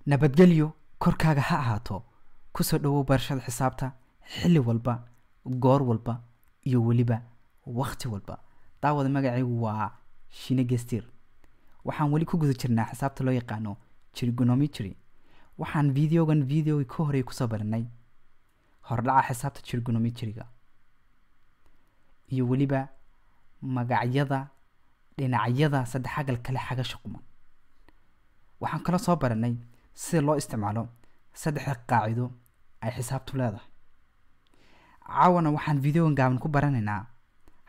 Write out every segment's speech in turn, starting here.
nabadgelyo korkaaga ha ahaato ku soo dhawow barashada xisaabta xilli walba goor walba iyo waliba waqti walba daawada magacaygu waa Shine Gestir waxaan wali ku guda jirnaa xisaabta loo yaqaano trigonometry waxaan videoga ka horey ku soo baranay hordhaca xisaabta trigonometry-ga iyo waliba magacyada dhinacyada saddexagal kale xagasha quman waxaan kala soo baranay sida loo isticmaalo saddex qaacido ay xisaabtu leedahay caawana waxaan videogan gaaban ku baranaynaa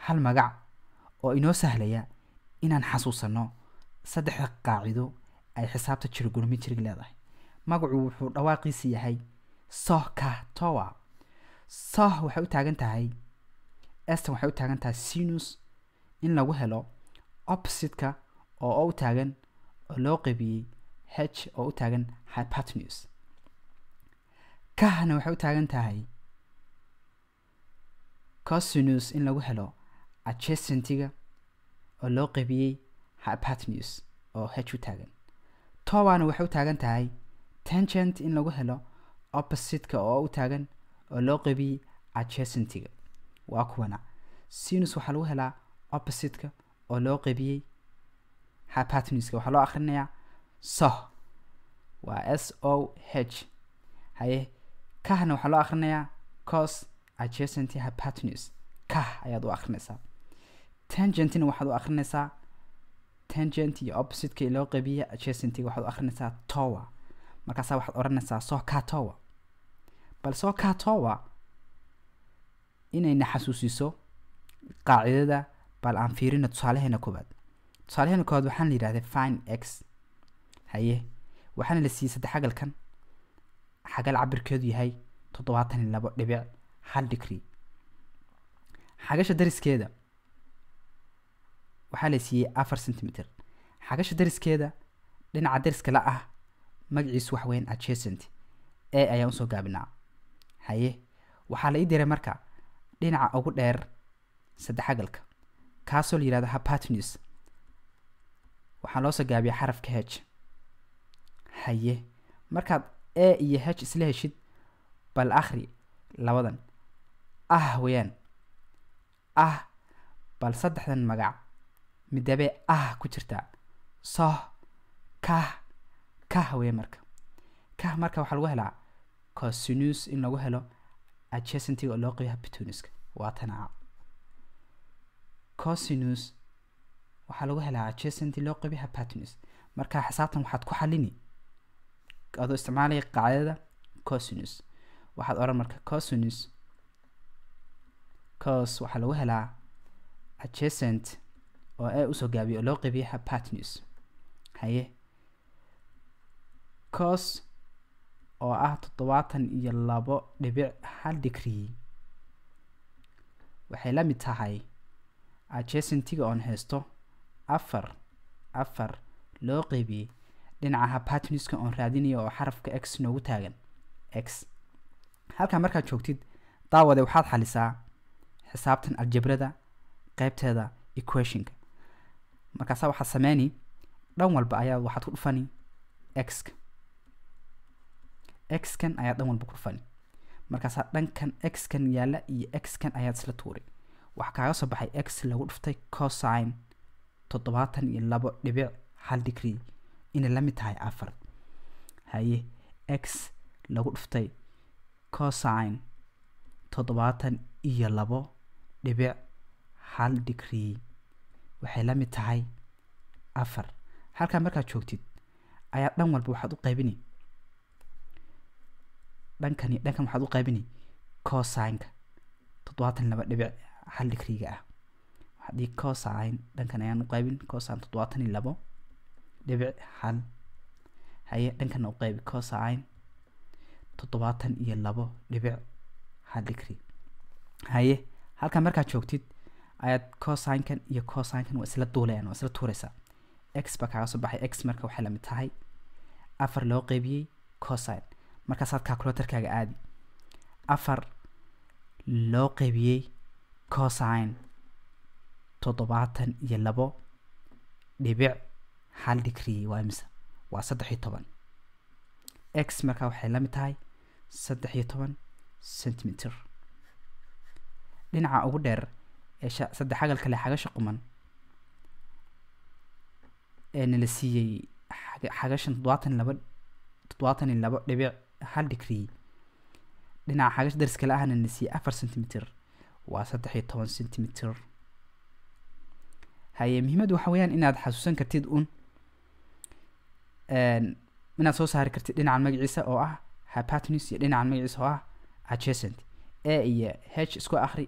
hal magac oo inoo sahlaya inaan xasuusano saddex qaacido ay xisaabta trigonometry leedahay magacu wuxuu dhawaaqiisa yahay SOHCAHTOA SOH waxay u taagan tahay waxay u taagan tahay sinus in lagu helo opposite-ka oo u taagan oo loo qaybiyay h oo u taagan hypotenuse kahna waxay u taagan tahay cosinus in lagu helo adjacent-ga oo loo qaybiyay hypotenuse oo h u taagan towana waxay u taagan tahay tangent in lagu helo opposite-ka oo u taagan oo loo qaybiyay adjacent-ga waa kuwana sinus waxa lagu helaa opposite-ka oo loo qaybiyay hypotenuse-ka waxa loo akhrinayaa SOH waa SOH haye kahna waxa loo akhrinayaa cos adjacent hypotenuse kah ayaad u akhrinaysaa tangent-na waxaad u akhrinaysaa tangent iyo opposite-ka loo qaybiyay adjacent-ga waxaad u akhrinaysaa towa markaas waxaad oranaysaa SOHCAHTOA bal SOHCAHTOA inayna xasuusiso qaacidada bal aan fiirino tusaalaheena koobaad waxaan la yiraahdaa find x haye waxaana la siiyay saddexagalkan xagal cabirkeedu yahay 72.1 degree xagasha dariskeeda waxaa la siiyay 4 cm xagasha dariskeeda dhinaca dariska la ah magaciisu wax weyn adjacent ayaan soo gaabinaa haye waxaa la diray marka dhinaca ugu dheer saddexagalka kaasoo la yiraahdo hypotenuse waxaa loo soo gaabiyaa xarafka h haye markaad a iyo h isla heshid bal akhri labadan weeyaan bal saddexdan magac midabe ku jirta SOH kah weey marka waxaa lagu helaa cosinus in lagu helo adjacent-ga oo loo qaybiyo hypotenuse waa tana cosinus waxaa lagu helaa adjacent loo qaybiyo hypotenuse marka xisaabtan waxaad ku xalini adoo isticmaalaya qaacidada cosinus waxaad oran marka cosinus cos waxaa lagu helaa adjacent oo usoo gaabiyo oo loo qaybiyo hypotenuse haye cos oo ah 72.1 degree waxay la mid tahay adjacent-ga on haysto 4 loo qaybiyay dhinaca hypotenuse-ka on raadinayo oo xarafka x noogu taagan x halka markaad joogtid daawade waxaad xalisaa xisaabtan aljabrada qaybteeda equation-ka markaas waxaad sameeyni dhan walba ayaa waxaad ku dhufani x-kan ayaa dhan walba ku dhufani markaas dhankan x-kan yaala iyo x-kan ayaad isla tuuri waxa kaaga soo baxay x lagu dhuftay cosine 72.1 degree in la mid tahay 4 haye x lagu dhuftay cosine 72.1 degree waxay la mid tahay 4 halka markaad joogtid ayaa dhan walba waxaad u qaybini dhankan waxaad u qaybini cosine-ka 72.1 degree-ga hadii cosine dhankan ayaan u qaybin cosine 72.1 haye dhankan u qaybi cosine 72.1 degree haye halka markaad joogtid ayaad cosine-kan iyo cosine-kan waa isla duulayaan waa isla tuuraysaa x ba kaaga soo baxay x marka waxay la mid tahay 4 loo qaybiyay cosine markaasaad calculator-kaaga aadi 4 loo qaybiyay cosine 72.1 degree waa imisa waa 13 x markaa waxay la mid tahay 13 centimeter dhinaca ugu dheer ee saddex xagal kale xagasha quman ee la siiyay xagashan 72.1 degree dhinaca xagash dariska la ahna la siiyay 4 centimeter waa 13 centimeter haye muhiimadu waxa weeyaan inaad xasuusan kartid inaad soo saari kartid dhinaca magaciisa oo ah hypotenuse iyo dhinaca magaciisa oo ah adjacent a iyo h isku akhri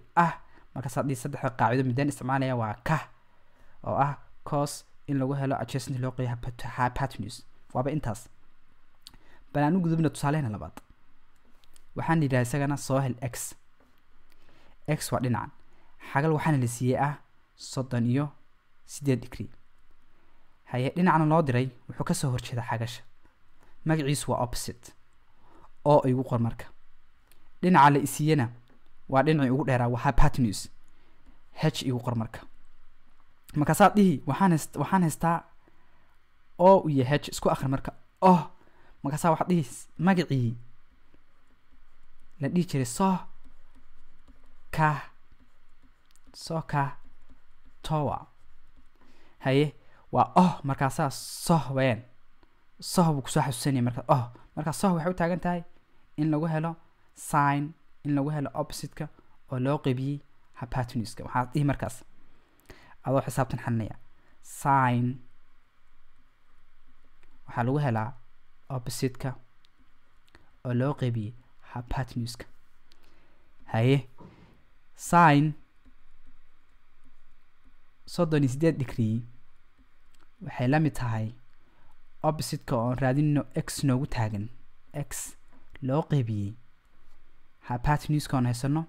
marka sadii saddex qaacido midaan isticmaalaya waa ka oo ah cos in lagu helo adjacent loo qeeyo hypotenuse waaba intaas balaan u gudubna tusaaleena labaad waxaan yiraahdaa isagana soo hel x waa dhinacan xagal waxaan la siiyay 38 degree haye dhinacana loo diray wuxuu ka soo horjeeda xagasha magaciisu waa opposite oo igu qor marka dhinaca la isiyana waa dhinacii ugu dheeraa waa hypotenuse h igu qor marka saad dhihi waxaan haystaa o iyo h isku akhri marka markaasaa waxaad dhihi magacii la dhihi jiray soo ka towa haye waa markaasaa ween buu kusoo xasuusanaya marka waxay u taagan tahay in lagu helo sin in lagu helo opposite-ka oo loo qaybiyey hypotenuse-ka waxaad dhihi markaas adoo xisaabtan xalinaya sin waxaa lagu helaa opposite-ka oo loo qaybiyey hypotenuse-ka haye sin 38 degree waxay la mid tahay opposite-ka oo raadinno x noogu taagan x loo qaybiyey hypotenuse-ka oo haysano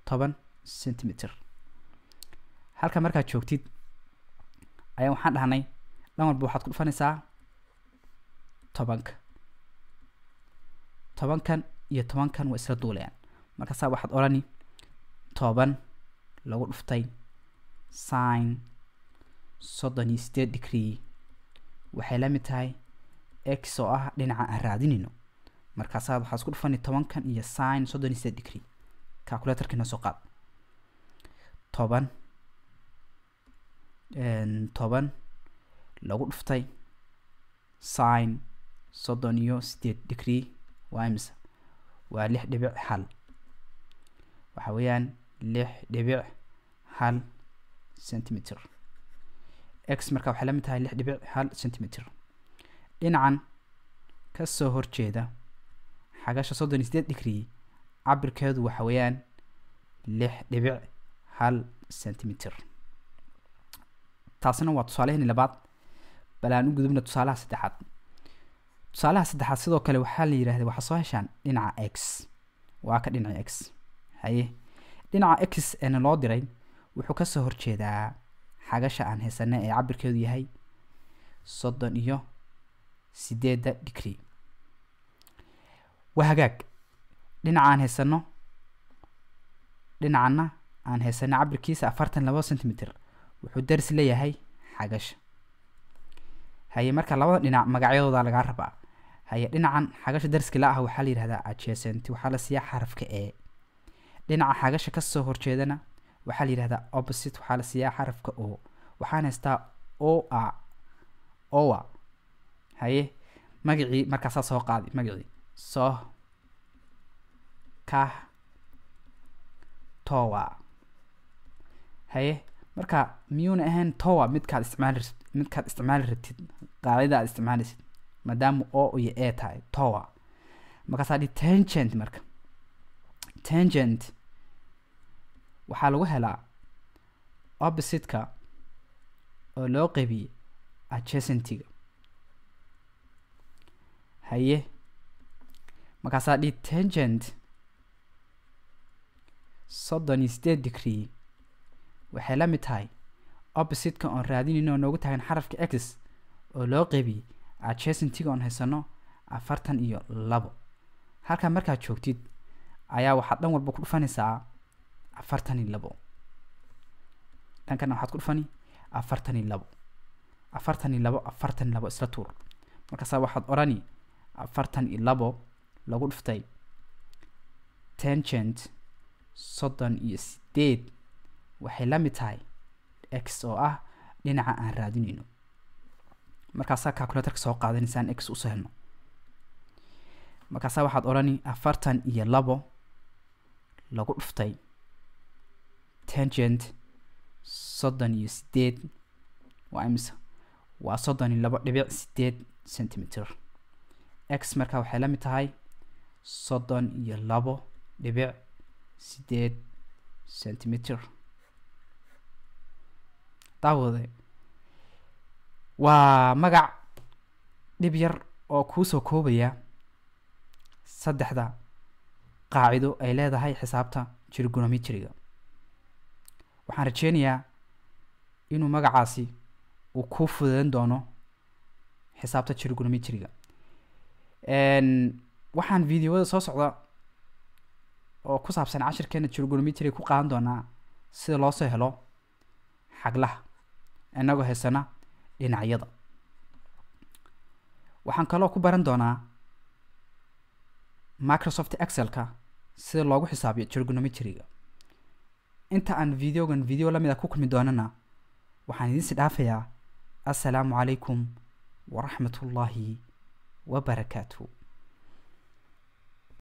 10 centimeter halka markaad joogtid ayaa waxaan dhahnay dhan walba waxaad ku dhufanaysaa 10kan iyo 10kan waa isla duulayaan markaasaa waxaad odhani 10 lagu dhuftay sin 38 degree waxay la mid tahay x oo ah dhinaca aan raadinayno markaasaa waxaad isku dhufani 10kan iyo sin 38 degree calculatorkina soo qaad 10 lagu dhuftay sin 38 degree waa imisa waa 6.1 waxa weeyaan 6.1 centimeter x marka waxay la mid tahay 6.1 centimeter dhinacan ka soo horjeeda xagasha 38 degree cabirkeedu waxa weeyaan 6.1 centimeter taasina waa tusaaleheeni labaad balaan u gudubna tusaalaha saddexaad sidoo kale waxaa la yiraahdaa waxa soo heshaan dhinaca x waa ka dhinaca x haye dhinaca x ee loo diray wuxuu ka soo horjeedaa xagasha aan haysanay ee cabirkeedu yahay 38 degree wahagaag dhinacaan haysano dhinacana aan haysano cabirkiisa 42 centimeter wuxuu daris leeyahay xagasha haye marka labada dhinac magacyadooda laga rabaa haye dhinacan xagasha dariska la ah waxaa la yiraahdaa adjacent waxaa la siiyaa xarafka e dhinaca xagasha ka soo horjeedana waxaa la yiraahdaa opposite waxaa la siiyaa xarafka o waxaan haystaa owa haye magacii markaasaa soo qaadi magacii soo ka towa haye marka miyuuna ahayn towa midkaad isticmaali rabtid qaadida aad isticmaalaysid maadaama o iyo e tahay towa markaasaa dhi tangent marka tangent waxaa lagu helaa opposite-ka oo loo qaybiyey adjacent-ga haye markaasaa dhi tangent 38 degree waxay la mid tahay opposite-ka oon raadinayno oo noogu taagan xarafka x oo loo qaybiyey adjacent-ga oon haysano 42 halkaa markaad joogtid ayaa waxaad dhan walba ku dhufanaysaa 42 dhankana waxaad ku dhufani 42 isla tuur markaasaa waxaad odhani 42 lagu dhuftay tangent 38 waxay la mid tahay x oo ah dhinaca aan raadinayno. markaasaa calculatorka soo qaadanaysaan x u sahno. markaasaa waxaad orani 42 lagu dhuftay tangent 38 waa imisa waa 32.8 centimeter. x markaa waxay la mid tahay 32.8 centimeter. daawade waa magac dhib yar oo kuu soo koobaya saddexda qaacido ay leedahay xisaabta trigonometriga. waxaan rajeynayaa inuu magacaasi uu kuu fududeyn doono xisaabta trigonometriga. waxaan videoada soo socda oo ku saabsan cashirkeena trigonometriga ku qaadan doonaa sida loo soo helo xaglaha inagoo haysana dhinacyada. waxaan kaloo ku baran doonaa Microsoft Excel-ka sida loogu xisaabiyo trigonometriga. inta aan videogan video lamid ah ku kulmi doonana waxaan idin dhaafayaa assalaamu calaykum waraxmatullaahi wabarakaatuh.